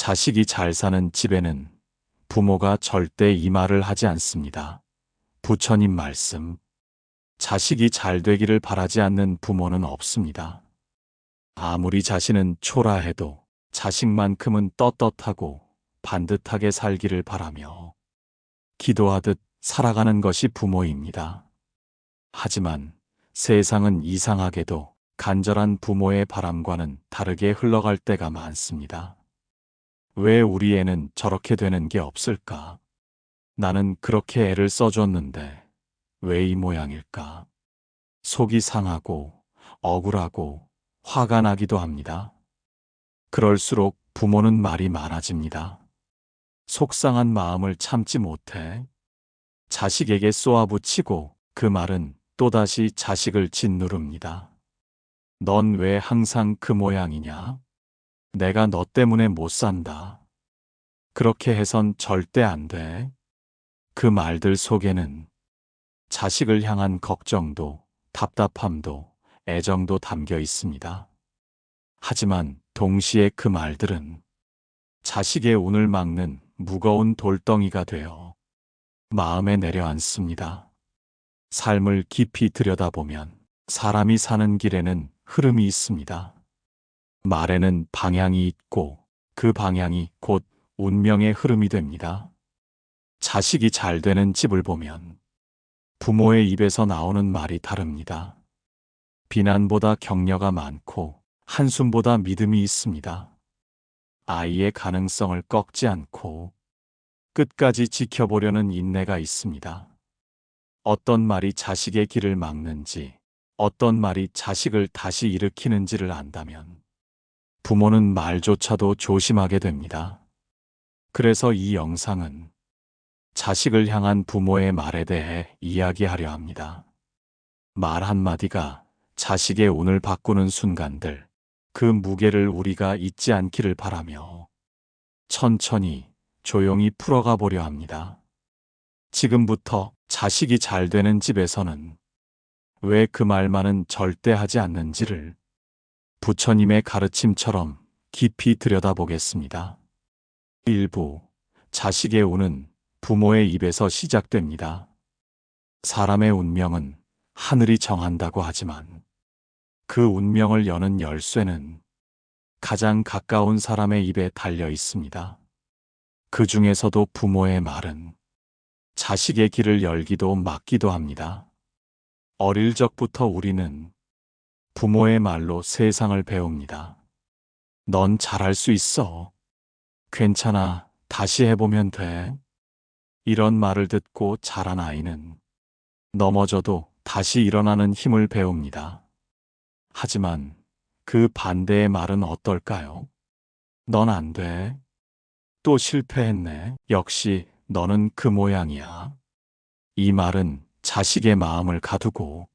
자식이 잘 사는 집에는 부모가 절대 이 말을 하지 않습니다. 부처님 말씀. 자식이 잘 되기를 바라지 않는 부모는 없습니다. 아무리 자신은 초라해도 자식만큼은 떳떳하고 반듯하게 살기를 바라며 기도하듯 살아가는 것이 부모입니다. 하지만 세상은 이상하게도 간절한 부모의 바람과는 다르게 흘러갈 때가 많습니다. 왜 우리 애는 저렇게 되는 게 없을까? 나는 그렇게 애를 써줬는데 왜 이 모양일까? 속이 상하고 억울하고 화가 나기도 합니다. 그럴수록 부모는 말이 많아집니다. 속상한 마음을 참지 못해 자식에게 쏘아붙이고 그 말은 또다시 자식을 짓누릅니다. 넌 왜 항상 그 모양이냐? 내가 너 때문에 못 산다. 그렇게 해선 절대 안 돼. 그 말들 속에는 자식을 향한 걱정도 답답함도 애정도 담겨 있습니다. 하지만 동시에 그 말들은 자식의 운을 막는 무거운 돌덩이가 되어 마음에 내려앉습니다. 삶을 깊이 들여다보면 사람이 사는 길에는 흐름이 있습니다. 말에는 방향이 있고 그 방향이 곧 운명의 흐름이 됩니다. 자식이 잘 되는 집을 보면 부모의 입에서 나오는 말이 다릅니다. 비난보다 격려가 많고 한숨보다 믿음이 있습니다. 아이의 가능성을 꺾지 않고 끝까지 지켜보려는 인내가 있습니다. 어떤 말이 자식의 길을 막는지, 어떤 말이 자식을 다시 일으키는지를 안다면 부모는 말조차도 조심하게 됩니다. 그래서 이 영상은 자식을 향한 부모의 말에 대해 이야기하려 합니다. 말 한마디가 자식의 운을 바꾸는 순간들, 그 무게를 우리가 잊지 않기를 바라며 천천히 조용히 풀어가 보려 합니다. 지금부터 자식이 잘 되는 집에서는 왜 그 말만은 절대 하지 않는지를 부처님의 가르침처럼 깊이 들여다보겠습니다. 일부 자식의 운은 부모의 입에서 시작됩니다. 사람의 운명은 하늘이 정한다고 하지만 그 운명을 여는 열쇠는 가장 가까운 사람의 입에 달려 있습니다. 그 중에서도 부모의 말은 자식의 길을 열기도 막기도 합니다. 어릴 적부터 우리는 부모의 말로 세상을 배웁니다. 넌 잘할 수 있어. 괜찮아. 다시 해보면 돼. 이런 말을 듣고 자란 아이는 넘어져도 다시 일어나는 힘을 배웁니다. 하지만 그 반대의 말은 어떨까요? 넌 안 돼. 또 실패했네. 역시 너는 그 모양이야. 이 말은 자식의 마음을 가두고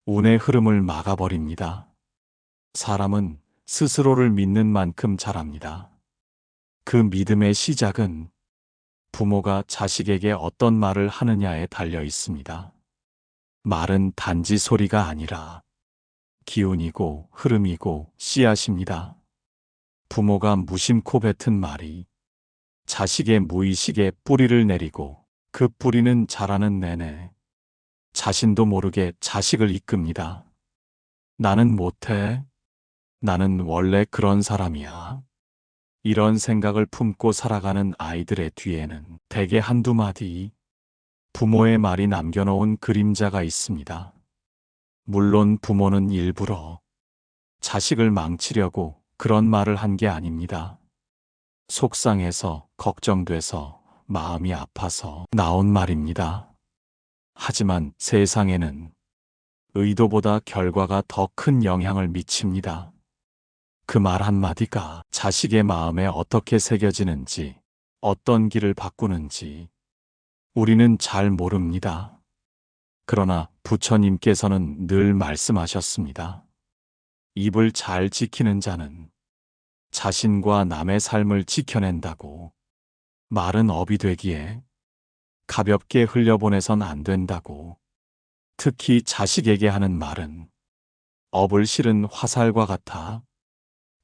운의 흐름을 막아버립니다. 사람은 스스로를 믿는 만큼 자랍니다. 그 믿음의 시작은 부모가 자식에게 어떤 말을 하느냐에 달려 있습니다. 말은 단지 소리가 아니라 기운이고 흐름이고 씨앗입니다. 부모가 무심코 뱉은 말이 자식의 무의식에 뿌리를 내리고 그 뿌리는 자라는 내내 자신도 모르게 자식을 이끕니다. 나는 못해. 나는 원래 그런 사람이야. 이런 생각을 품고 살아가는 아이들의 뒤에는 대개 한두 마디 부모의 말이 남겨놓은 그림자가 있습니다. 물론 부모는 일부러 자식을 망치려고 그런 말을 한 게 아닙니다. 속상해서, 걱정돼서, 마음이 아파서 나온 말입니다. 하지만 세상에는 의도보다 결과가 더 큰 영향을 미칩니다. 그 말 한마디가 자식의 마음에 어떻게 새겨지는지, 어떤 길을 바꾸는지 우리는 잘 모릅니다. 그러나 부처님께서는 늘 말씀하셨습니다. 입을 잘 지키는 자는 자신과 남의 삶을 지켜낸다고. 말은 업이 되기에 가볍게 흘려보내선 안 된다고. 특히 자식에게 하는 말은 업을 실은 화살과 같아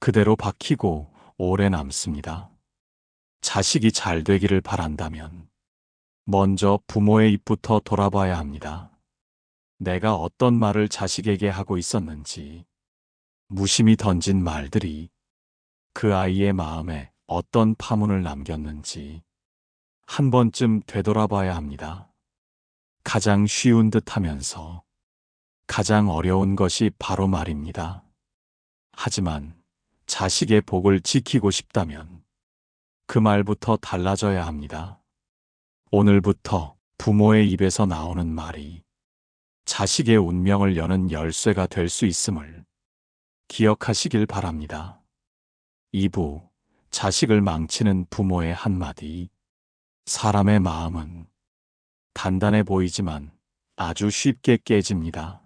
그대로 박히고 오래 남습니다. 자식이 잘 되기를 바란다면 먼저 부모의 입부터 돌아봐야 합니다. 내가 어떤 말을 자식에게 하고 있었는지, 무심히 던진 말들이 그 아이의 마음에 어떤 파문을 남겼는지 한 번쯤 되돌아봐야 합니다. 가장 쉬운 듯 하면서 가장 어려운 것이 바로 말입니다. 하지만 자식의 복을 지키고 싶다면 그 말부터 달라져야 합니다. 오늘부터 부모의 입에서 나오는 말이 자식의 운명을 여는 열쇠가 될 수 있음을 기억하시길 바랍니다. 2부, 자식을 망치는 부모의 한마디. 사람의 마음은 단단해 보이지만 아주 쉽게 깨집니다.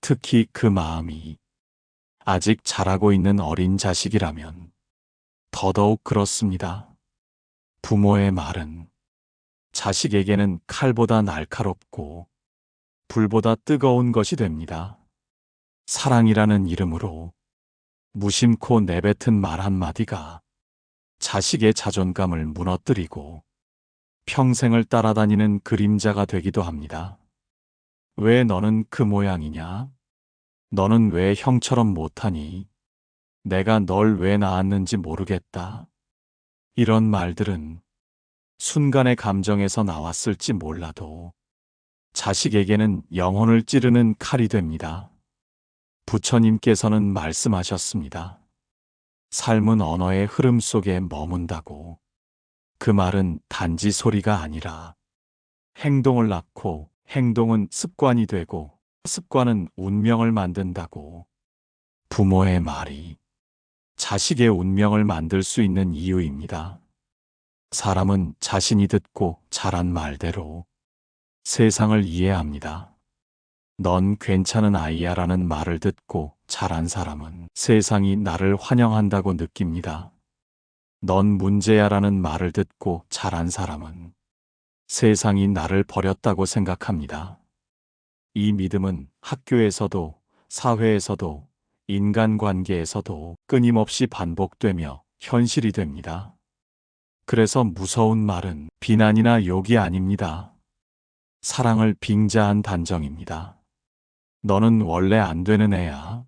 특히 그 마음이 아직 자라고 있는 어린 자식이라면 더더욱 그렇습니다. 부모의 말은 자식에게는 칼보다 날카롭고 불보다 뜨거운 것이 됩니다. 사랑이라는 이름으로 무심코 내뱉은 말 한마디가 자식의 자존감을 무너뜨리고 평생을 따라다니는 그림자가 되기도 합니다. 왜 너는 그 모양이냐? 너는 왜 형처럼 못하니? 내가 널 왜 낳았는지 모르겠다. 이런 말들은 순간의 감정에서 나왔을지 몰라도 자식에게는 영혼을 찌르는 칼이 됩니다. 부처님께서는 말씀하셨습니다. 삶은 언어의 흐름 속에 머문다고. 그 말은 단지 소리가 아니라 행동을 낳고 행동은 습관이 되고 습관은 운명을 만든다고. 부모의 말이 자식의 운명을 만들 수 있는 이유입니다. 사람은 자신이 듣고 자란 말대로 세상을 이해합니다. 넌 괜찮은 아이야 라는 말을 듣고 자란 사람은 세상이 나를 환영한다고 느낍니다. 넌 문제야 라는 말을 듣고 자란 사람은 세상이 나를 버렸다고 생각합니다. 이 믿음은 학교에서도 사회에서도 인간관계에서도 끊임없이 반복되며 현실이 됩니다. 그래서 무서운 말은 비난이나 욕이 아닙니다. 사랑을 빙자한 단정입니다. 너는 원래 안 되는 애야.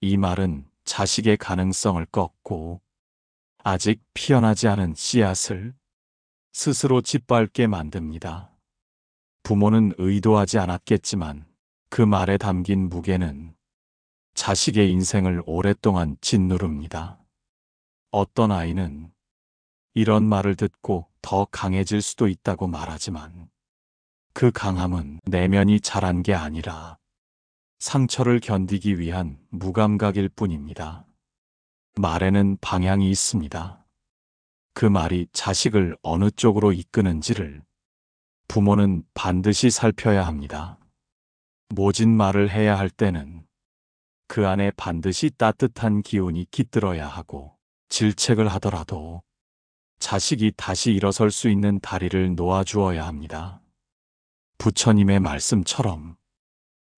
이 말은 자식의 가능성을 꺾고 아직 피어나지 않은 씨앗을 스스로 짓밟게 만듭니다. 부모는 의도하지 않았겠지만 그 말에 담긴 무게는 자식의 인생을 오랫동안 짓누릅니다. 어떤 아이는 이런 말을 듣고 더 강해질 수도 있다고 말하지만 그 강함은 내면이 자란 게 아니라 상처를 견디기 위한 무감각일 뿐입니다. 말에는 방향이 있습니다. 그 말이 자식을 어느 쪽으로 이끄는지를 부모는 반드시 살펴야 합니다. 모진 말을 해야 할 때는 그 안에 반드시 따뜻한 기운이 깃들어야 하고, 질책을 하더라도 자식이 다시 일어설 수 있는 다리를 놓아주어야 합니다. 부처님의 말씀처럼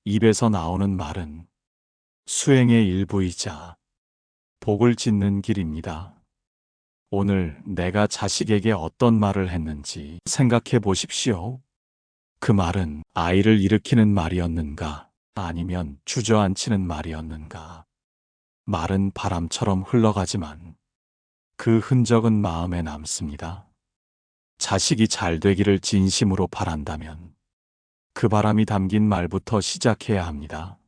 입에서 나오는 말은 수행의 일부이자 복을 짓는 길입니다. 오늘 내가 자식에게 어떤 말을 했는지 생각해 보십시오. 그 말은 아이를 일으키는 말이었는가? 아니면 주저앉히는 말이었는가? 말은 바람처럼 흘러가지만 그 흔적은 마음에 남습니다. 자식이 잘 되기를 진심으로 바란다면 그 바람이 담긴 말부터 시작해야 합니다.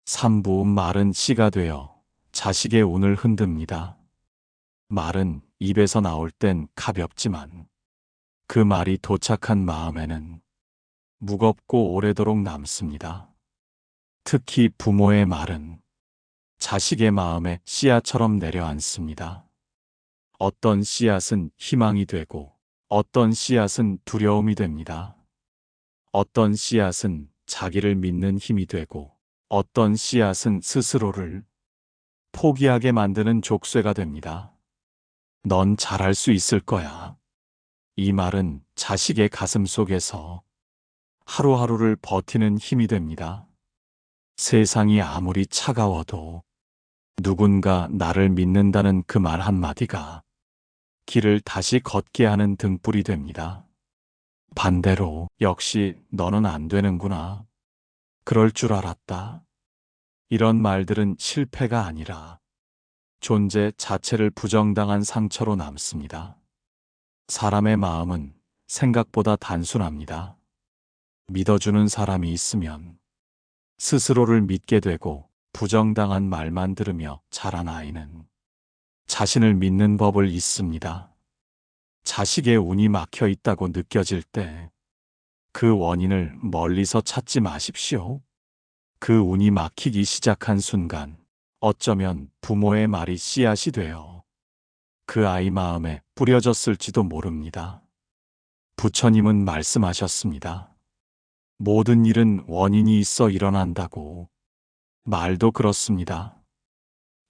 3부, 말은 씨가 되어 자식의 운을 흔듭니다. 말은 입에서 나올 땐 가볍지만 그 말이 도착한 마음에는 무겁고 오래도록 남습니다. 특히 부모의 말은 자식의 마음에 씨앗처럼 내려앉습니다. 어떤 씨앗은 희망이 되고 어떤 씨앗은 두려움이 됩니다. 어떤 씨앗은 자기를 믿는 힘이 되고 어떤 씨앗은 스스로를 포기하게 만드는 족쇄가 됩니다. 넌 잘할 수 있을 거야. 이 말은 자식의 가슴 속에서 하루하루를 버티는 힘이 됩니다. 세상이 아무리 차가워도 누군가 나를 믿는다는 그 말 한마디가 길을 다시 걷게 하는 등불이 됩니다. 반대로 역시 너는 안 되는구나. 그럴 줄 알았다. 이런 말들은 실패가 아니라 존재 자체를 부정당한 상처로 남습니다. 사람의 마음은 생각보다 단순합니다. 믿어주는 사람이 있으면 스스로를 믿게 되고 부정당한 말만 들으며 자란 아이는 자신을 믿는 법을 잊습니다. 자식의 운이 막혀 있다고 느껴질 때 그 원인을 멀리서 찾지 마십시오. 그 운이 막히기 시작한 순간 어쩌면 부모의 말이 씨앗이 되어 그 아이 마음에 뿌려졌을지도 모릅니다. 부처님은 말씀하셨습니다. 모든 일은 원인이 있어 일어난다고. 말도 그렇습니다.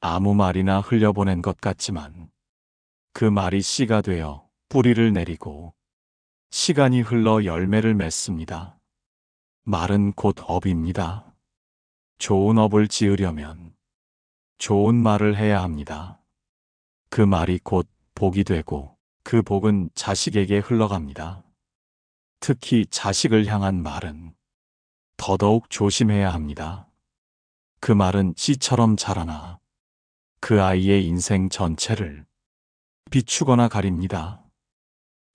아무 말이나 흘려보낸 것 같지만 그 말이 씨가 되어 뿌리를 내리고 시간이 흘러 열매를 맺습니다. 말은 곧 업입니다. 좋은 업을 지으려면 좋은 말을 해야 합니다. 그 말이 곧 복이 되고 그 복은 자식에게 흘러갑니다. 특히 자식을 향한 말은 더더욱 조심해야 합니다. 그 말은 씨처럼 자라나 그 아이의 인생 전체를 비추거나 가립니다.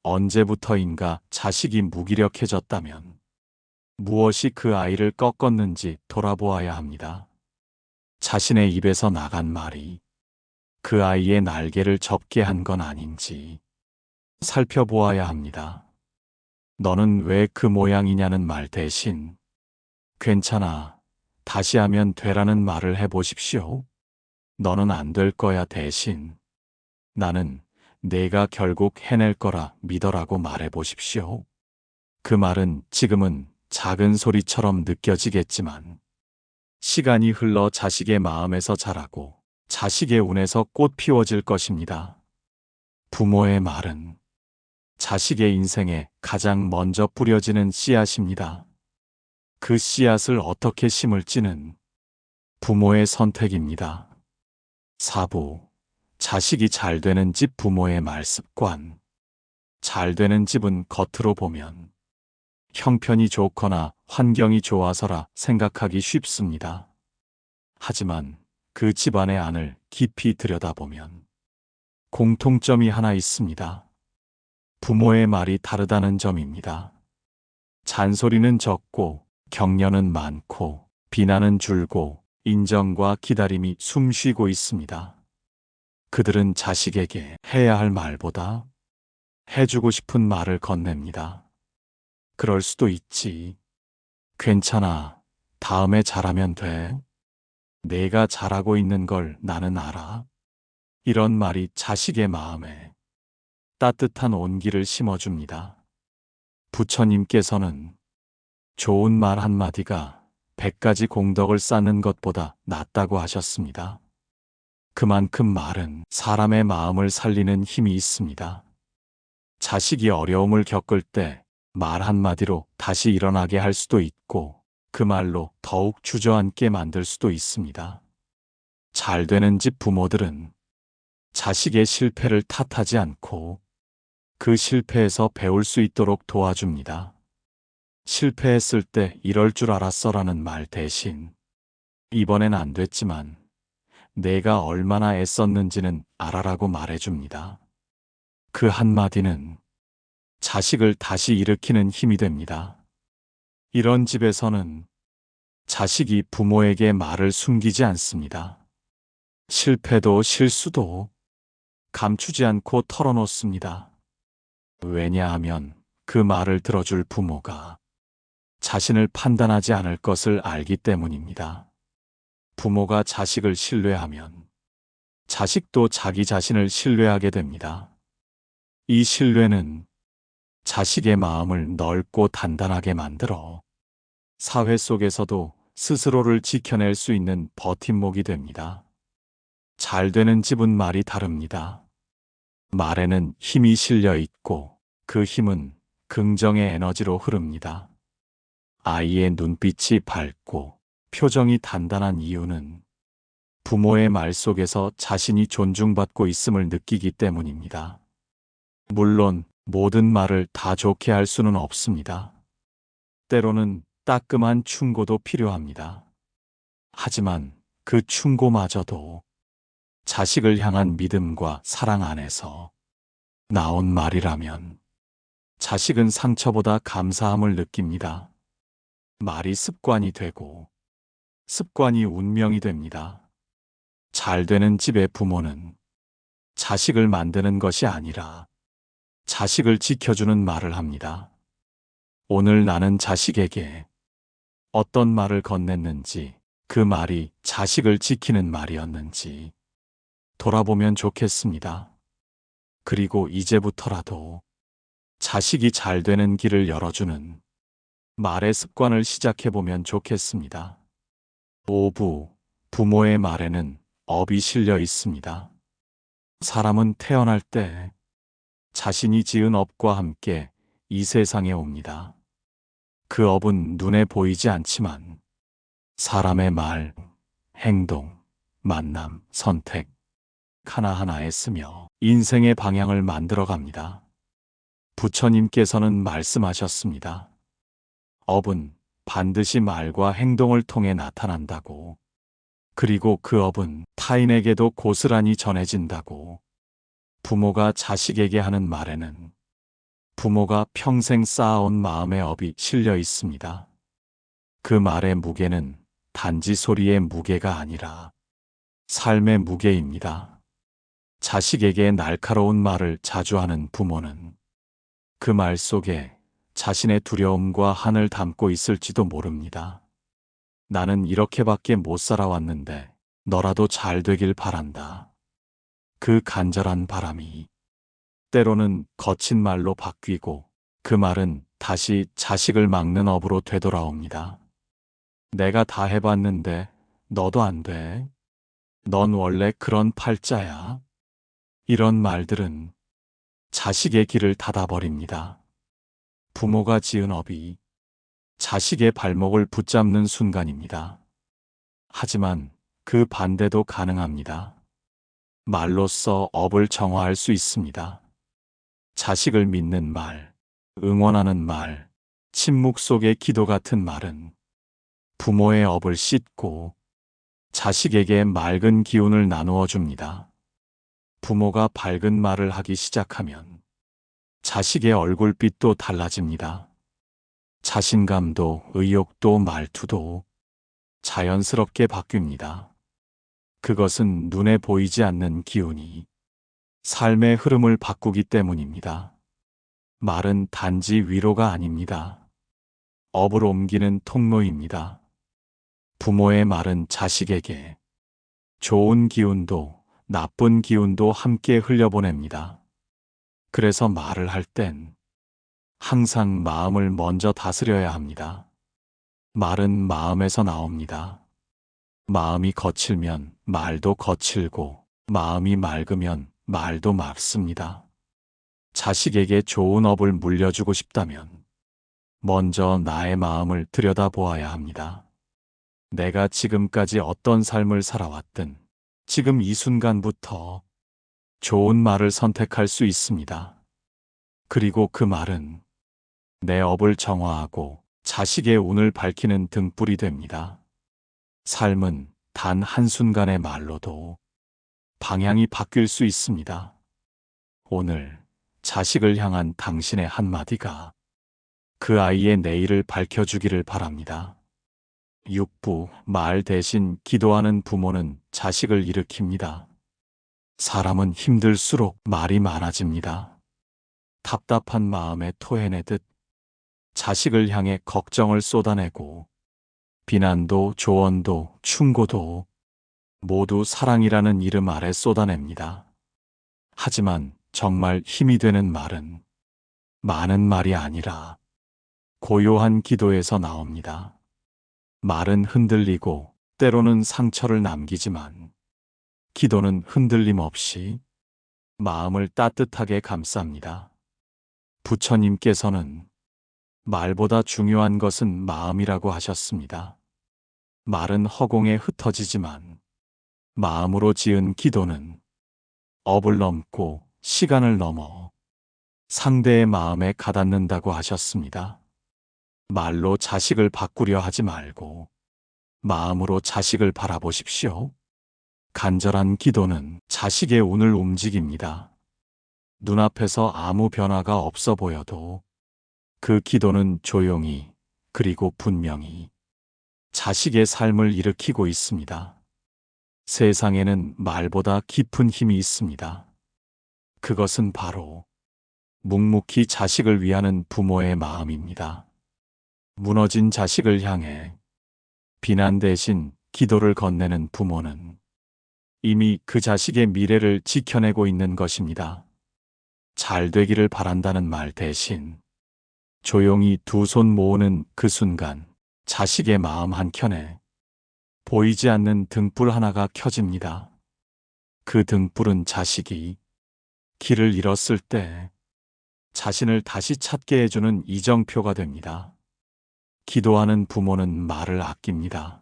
언제부터인가 자식이 무기력해졌다면 무엇이 그 아이를 꺾었는지 돌아보아야 합니다. 자신의 입에서 나간 말이 그 아이의 날개를 접게 한 건 아닌지 살펴보아야 합니다. 너는 왜 그 모양이냐는 말 대신 괜찮아, 다시 하면 되라는 말을 해보십시오. 너는 안 될 거야 대신 나는 내가 결국 해낼 거라 믿어라고 말해보십시오. 그 말은 지금은 작은 소리처럼 느껴지겠지만 시간이 흘러 자식의 마음에서 자라고 자식의 운에서 꽃 피워질 것입니다. 부모의 말은 자식의 인생에 가장 먼저 뿌려지는 씨앗입니다. 그 씨앗을 어떻게 심을지는 부모의 선택입니다. 4부 자식이 잘 되는 집 부모의 말습관. 잘 되는 집은 겉으로 보면 형편이 좋거나 환경이 좋아서라 생각하기 쉽습니다. 하지만 그 집안의 안을 깊이 들여다보면 공통점이 하나 있습니다. 부모의 말이 다르다는 점입니다. 잔소리는 적고 격려는 많고 비난은 줄고 인정과 기다림이 숨쉬고 있습니다. 그들은 자식에게 해야 할 말보다 해주고 싶은 말을 건넵니다. 그럴 수도 있지. 괜찮아. 다음에 잘하면 돼. 내가 잘하고 있는 걸 나는 알아. 이런 말이 자식의 마음에 따뜻한 온기를 심어줍니다. 부처님께서는 좋은 말 한마디가 100가지 공덕을 쌓는 것보다 낫다고 하셨습니다. 그만큼 말은 사람의 마음을 살리는 힘이 있습니다. 자식이 어려움을 겪을 때 말 한마디로 다시 일어나게 할 수도 있고 그 말로 더욱 주저앉게 만들 수도 있습니다. 잘 되는 집 부모들은 자식의 실패를 탓하지 않고 그 실패에서 배울 수 있도록 도와줍니다. 실패했을 때 이럴 줄 알았어라는 말 대신 이번엔 안 됐지만 내가 얼마나 애썼는지는 알아라고 말해줍니다. 그 한마디는 자식을 다시 일으키는 힘이 됩니다. 이런 집에서는 자식이 부모에게 말을 숨기지 않습니다. 실패도 실수도 감추지 않고 털어놓습니다. 왜냐하면 그 말을 들어줄 부모가 자신을 판단하지 않을 것을 알기 때문입니다. 부모가 자식을 신뢰하면 자식도 자기 자신을 신뢰하게 됩니다. 이 신뢰는 자식의 마음을 넓고 단단하게 만들어 사회 속에서도 스스로를 지켜낼 수 있는 버팀목이 됩니다. 잘 되는 집은 말이 다릅니다. 말에는 힘이 실려 있고 그 힘은 긍정의 에너지로 흐릅니다. 아이의 눈빛이 밝고 표정이 단단한 이유는 부모의 말 속에서 자신이 존중받고 있음을 느끼기 때문입니다. 물론 모든 말을 다 좋게 할 수는 없습니다. 때로는 따끔한 충고도 필요합니다. 하지만 그 충고마저도 자식을 향한 믿음과 사랑 안에서 나온 말이라면 자식은 상처보다 감사함을 느낍니다. 말이 습관이 되고 습관이 운명이 됩니다. 잘 되는 집의 부모는 자식을 만드는 것이 아니라 자식을 지켜주는 말을 합니다. 오늘 나는 자식에게 어떤 말을 건넸는지, 그 말이 자식을 지키는 말이었는지 돌아보면 좋겠습니다. 그리고 이제부터라도 자식이 잘 되는 길을 열어주는 말의 습관을 시작해보면 좋겠습니다. 5부, 부모의 말에는 업이 실려 있습니다. 사람은 태어날 때 자신이 지은 업과 함께 이 세상에 옵니다. 그 업은 눈에 보이지 않지만 사람의 말, 행동, 만남, 선택 하나하나에 쓰며 인생의 방향을 만들어 갑니다. 부처님께서는 말씀하셨습니다. 업은 반드시 말과 행동을 통해 나타난다고. 그리고 그 업은 타인에게도 고스란히 전해진다고. 부모가 자식에게 하는 말에는 부모가 평생 쌓아온 마음의 업이 실려 있습니다. 그 말의 무게는 단지 소리의 무게가 아니라 삶의 무게입니다. 자식에게 날카로운 말을 자주 하는 부모는 그 말 속에 자신의 두려움과 한을 담고 있을지도 모릅니다. 나는 이렇게밖에 못 살아왔는데 너라도 잘 되길 바란다. 그 간절한 바람이 때로는 거친 말로 바뀌고 그 말은 다시 자식을 막는 업으로 되돌아옵니다. 내가 다 해봤는데 너도 안 돼. 넌 원래 그런 팔자야. 이런 말들은 자식의 길을 닫아버립니다. 부모가 지은 업이 자식의 발목을 붙잡는 순간입니다. 하지만 그 반대도 가능합니다. 말로써 업을 정화할 수 있습니다. 자식을 믿는 말, 응원하는 말, 침묵 속의 기도 같은 말은 부모의 업을 씻고 자식에게 맑은 기운을 나누어 줍니다. 부모가 밝은 말을 하기 시작하면 자식의 얼굴빛도 달라집니다. 자신감도 의욕도 말투도 자연스럽게 바뀝니다. 그것은 눈에 보이지 않는 기운이 삶의 흐름을 바꾸기 때문입니다. 말은 단지 위로가 아닙니다. 업을 옮기는 통로입니다. 부모의 말은 자식에게 좋은 기운도 나쁜 기운도 함께 흘려보냅니다. 그래서 말을 할 땐 항상 마음을 먼저 다스려야 합니다. 말은 마음에서 나옵니다. 마음이 거칠면 말도 거칠고, 마음이 맑으면 말도 맑습니다. 자식에게 좋은 업을 물려주고 싶다면 먼저 나의 마음을 들여다보아야 합니다. 내가 지금까지 어떤 삶을 살아왔든 지금 이 순간부터 좋은 말을 선택할 수 있습니다. 그리고 그 말은 내 업을 정화하고 자식의 운을 밝히는 등불이 됩니다. 삶은 단 한순간의 말로도 방향이 바뀔 수 있습니다. 오늘 자식을 향한 당신의 한마디가 그 아이의 내일을 밝혀주기를 바랍니다. 6부, 말 대신 기도하는 부모는 자식을 일으킵니다. 사람은 힘들수록 말이 많아집니다. 답답한 마음에 토해내듯 자식을 향해 걱정을 쏟아내고 비난도 조언도 충고도 모두 사랑이라는 이름 아래 쏟아냅니다. 하지만 정말 힘이 되는 말은 많은 말이 아니라 고요한 기도에서 나옵니다. 말은 흔들리고 때로는 상처를 남기지만 기도는 흔들림 없이 마음을 따뜻하게 감쌉니다. 부처님께서는 말보다 중요한 것은 마음이라고 하셨습니다. 말은 허공에 흩어지지만 마음으로 지은 기도는 업을 넘고 시간을 넘어 상대의 마음에 가닿는다고 하셨습니다. 말로 자식을 바꾸려 하지 말고 마음으로 자식을 바라보십시오. 간절한 기도는 자식의 운을 움직입니다. 눈앞에서 아무 변화가 없어 보여도 그 기도는 조용히 그리고 분명히 자식의 삶을 일으키고 있습니다. 세상에는 말보다 깊은 힘이 있습니다. 그것은 바로 묵묵히 자식을 위하는 부모의 마음입니다. 무너진 자식을 향해 비난 대신 기도를 건네는 부모는 이미 그 자식의 미래를 지켜내고 있는 것입니다. 잘 되기를 바란다는 말 대신 조용히 두 손 모으는 그 순간 자식의 마음 한켠에 보이지 않는 등불 하나가 켜집니다. 그 등불은 자식이 길을 잃었을 때 자신을 다시 찾게 해주는 이정표가 됩니다. 기도하는 부모는 말을 아낍니다.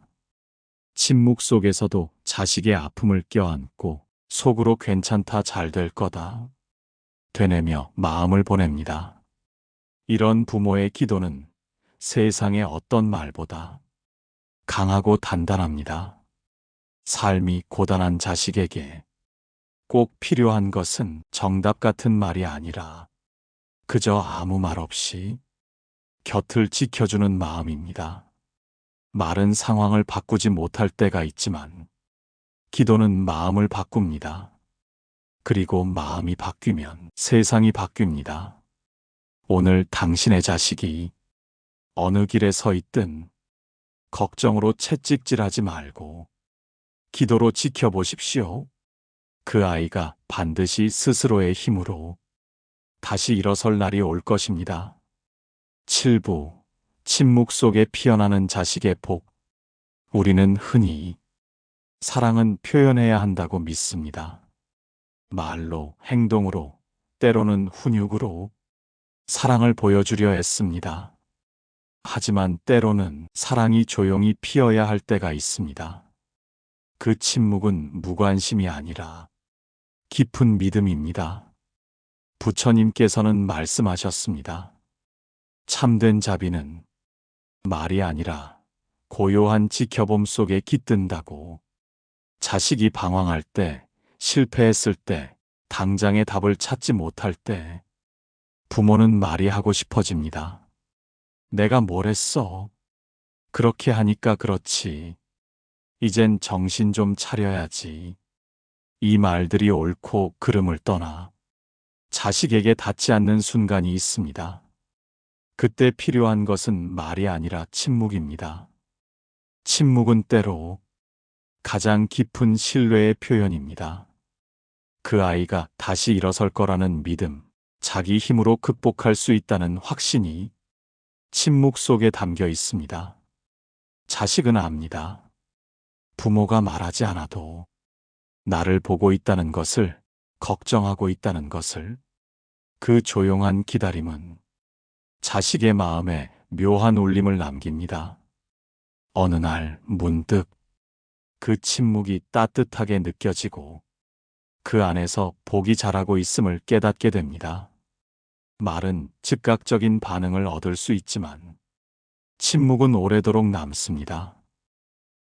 침묵 속에서도 자식의 아픔을 껴안고 속으로 괜찮다, 잘 될 거다 되뇌며 마음을 보냅니다. 이런 부모의 기도는 세상의 어떤 말보다 강하고 단단합니다. 삶이 고단한 자식에게 꼭 필요한 것은 정답 같은 말이 아니라 그저 아무 말 없이 곁을 지켜주는 마음입니다. 말은 상황을 바꾸지 못할 때가 있지만 기도는 마음을 바꿉니다. 그리고 마음이 바뀌면 세상이 바뀝니다. 오늘 당신의 자식이 어느 길에 서 있든 걱정으로 채찍질하지 말고 기도로 지켜보십시오. 그 아이가 반드시 스스로의 힘으로 다시 일어설 날이 올 것입니다. 7부 침묵 속에 피어나는 자식의 복. 우리는 흔히 사랑은 표현해야 한다고 믿습니다. 말로, 행동으로, 때로는 훈육으로 사랑을 보여주려 했습니다. 하지만 때로는 사랑이 조용히 피어야 할 때가 있습니다. 그 침묵은 무관심이 아니라 깊은 믿음입니다. 부처님께서는 말씀하셨습니다. 참된 자비는 말이 아니라 고요한 지켜봄 속에 깃든다고. 자식이 방황할 때, 실패했을 때, 당장의 답을 찾지 못할 때 부모는 말이 하고 싶어집니다. 내가 뭘 했어? 그렇게 하니까 그렇지. 이젠 정신 좀 차려야지. 이 말들이 옳고 그름을 떠나 자식에게 닿지 않는 순간이 있습니다. 그때 필요한 것은 말이 아니라 침묵입니다. 침묵은 때로 가장 깊은 신뢰의 표현입니다. 그 아이가 다시 일어설 거라는 믿음, 자기 힘으로 극복할 수 있다는 확신이 침묵 속에 담겨 있습니다. 자식은 압니다. 부모가 말하지 않아도 나를 보고 있다는 것을, 걱정하고 있다는 것을. 그 조용한 기다림은 자식의 마음에 묘한 울림을 남깁니다. 어느 날 문득 그 침묵이 따뜻하게 느껴지고 그 안에서 복이 자라고 있음을 깨닫게 됩니다. 말은 즉각적인 반응을 얻을 수 있지만 침묵은 오래도록 남습니다.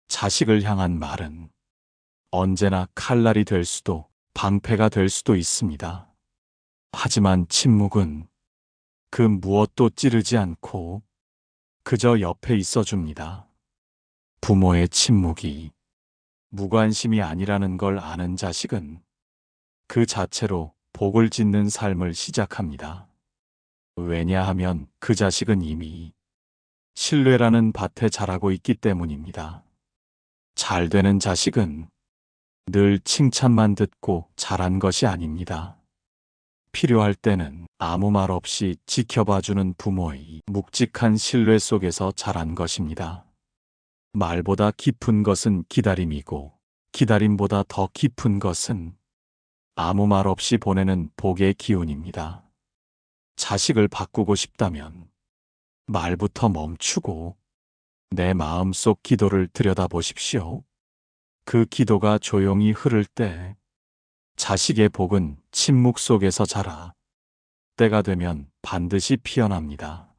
자식을 향한 말은 언제나 칼날이 될 수도 방패가 될 수도 있습니다. 하지만 침묵은 그 무엇도 찌르지 않고 그저 옆에 있어줍니다. 부모의 침묵이 무관심이 아니라는 걸 아는 자식은 그 자체로 복을 짓는 삶을 시작합니다. 왜냐하면 그 자식은 이미 신뢰라는 밭에 자라고 있기 때문입니다. 잘 되는 자식은 늘 칭찬만 듣고 자란 것이 아닙니다. 필요할 때는 아무 말 없이 지켜봐주는 부모의 묵직한 신뢰 속에서 자란 것입니다. 말보다 깊은 것은 기다림이고, 기다림보다 더 깊은 것은 아무 말 없이 보내는 복의 기운입니다. 자식을 바꾸고 싶다면 말부터 멈추고 내 마음속 기도를 들여다보십시오. 그 기도가 조용히 흐를 때 자식의 복은 침묵 속에서 자라 때가 되면 반드시 피어납니다.